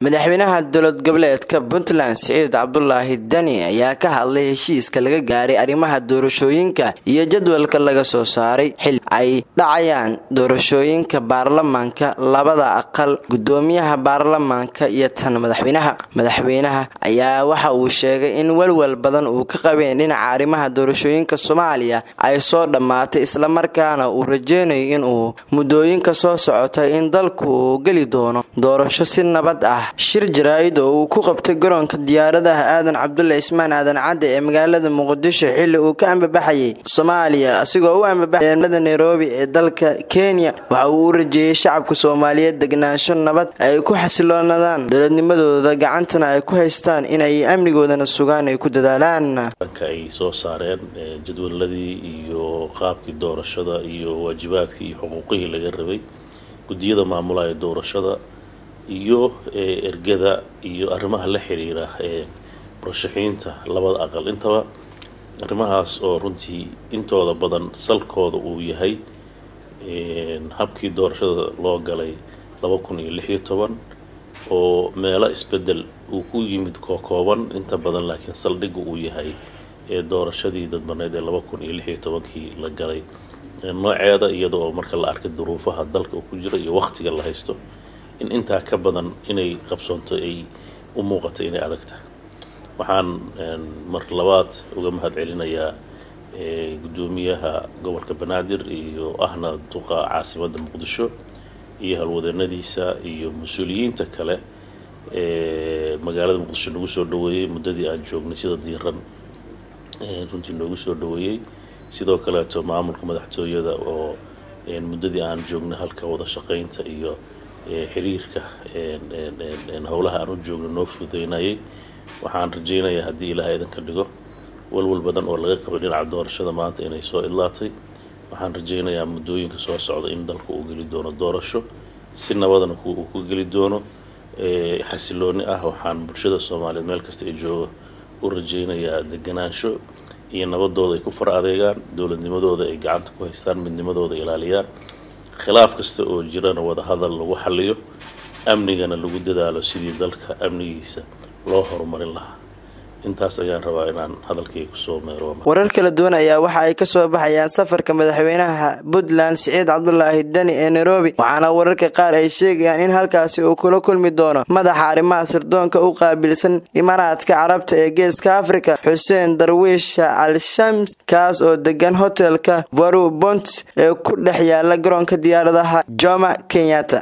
madaxweynaha dowlad goboleedka Puntland Saciid Cabdullaahi Dani ayaa ka hadlay heshiiska laga gaaray arrimaha doorashooyinka iyo jadwalka laga soo saaray xil ay dhacayaan doorashooyinka baarlamaanka labada aqal gudoomiyaha baarlamaanka iyo tan madaxweynaha ayaa waxa uu sheegay in walwal badan uu ka qabeen dhinaca arrimaha doorashooyinka Soomaaliya ay soo dhamaatay isla markaana uu rajeynayo in uu muddooyinka soo socota in dalku uu gali doono doorasho si nabad ah shir jaraa'id oo uu ku qabtay garoonka diyaaradaha Aadan Cabdulle Ismaan Aadan Cadde ee magaalada Muqdisho xilli uu ka ambabaxay Soomaaliya asigoo u ambabaxay magaalada Nairobi ee dalka Kenya waxa uu rajeeyay shacabka Soomaaliyeed deganaansho nabad ay ku xasiloonadaan dowladnimadooda gacantana ay ku haystaan in ay amnigoodana sugaan ay ku dadaalaan ay soo saareen jadwaladii iyo qaabkii doorashada iyo waajibaadkii iyo xuquuqihii laga rabay gudiyada maamulaya doorashada iyo ergada iyo arrimaha la xiriira murashaxiinta labada aqal intaba arrimahaas oo runtii intooda badan salkooda uu yahay habkii doorashada loo galay 2016 oo meelo isbedel uu ku yimid kooban inta badan laakiin saldhigu uu yahay doorashadii dadbaneed ee 2016kii la galay nooceeda iyadoo marka la arkay duruufaha dalka ku jira iyo waqtiga la haysto in inta ka badan inay qabsoonto ay u muuqato inay adagta waxaan mar labaad uga mahad celinayaa gudoomiyaha gobolka Banaadir iyo ahna duqa caasimadda Muqdisho iyo halwadeennadiisa iyo mas'uuliyiinta kale magaalada Muqdisho lagu soo dhaweeyay muddadii aan joognay sida diiran runtii lagu soo dhaweeyay sidoo kale maamulka madaxtooyada oo muddadii aan joognay halka wada shaqeynta iyo xiriirka howlaha aan u joogno noo fududeynayay waxaan rajeynayaa haddii Ilaahay idin ka dhigo walwal badan oo laga qabay dhinaca doorashada maanta inay soo idlaatay waxaan rajeynayaa muddooyinka soo socda in dalku uu gali doono doorasho si nabadana uu ku gali doono xasilooni ah waxaan bulshada Soomaaliyeed meel kasta ay joogo u rajeynayaa deganaansho iyo nabadooda ay ku far adeegaan dowladnimadooda ay gacanta ku haystaan midnimadooda ilaaliyaan khilaaf kasta oo jirana wada hadal lagu xalliyo amnigana lagu dadaalo sidii dalka amnigiisa loo horumarin lahaa intaas ayaan rabaa inaan hadalkayga soo meero warar kala duwan ayaa waxa ay ka soo baxayaan safarka madaxweynaha Puntland Saciid Cabdullaahi Dani ee Nairobi waxaana wararka qaar ay sheegayaan in halkaasi uu kula kulmi doono madaxa arrimaha sirdoonka u qaabilsan Imaaraadka Carabta ee Geeska Afrika Hussein Darwish Al Shams kaas oo degan hotelka Varu Bonds ee ku dhex yaala garoonka diyaaradaha Jomo Kenyatta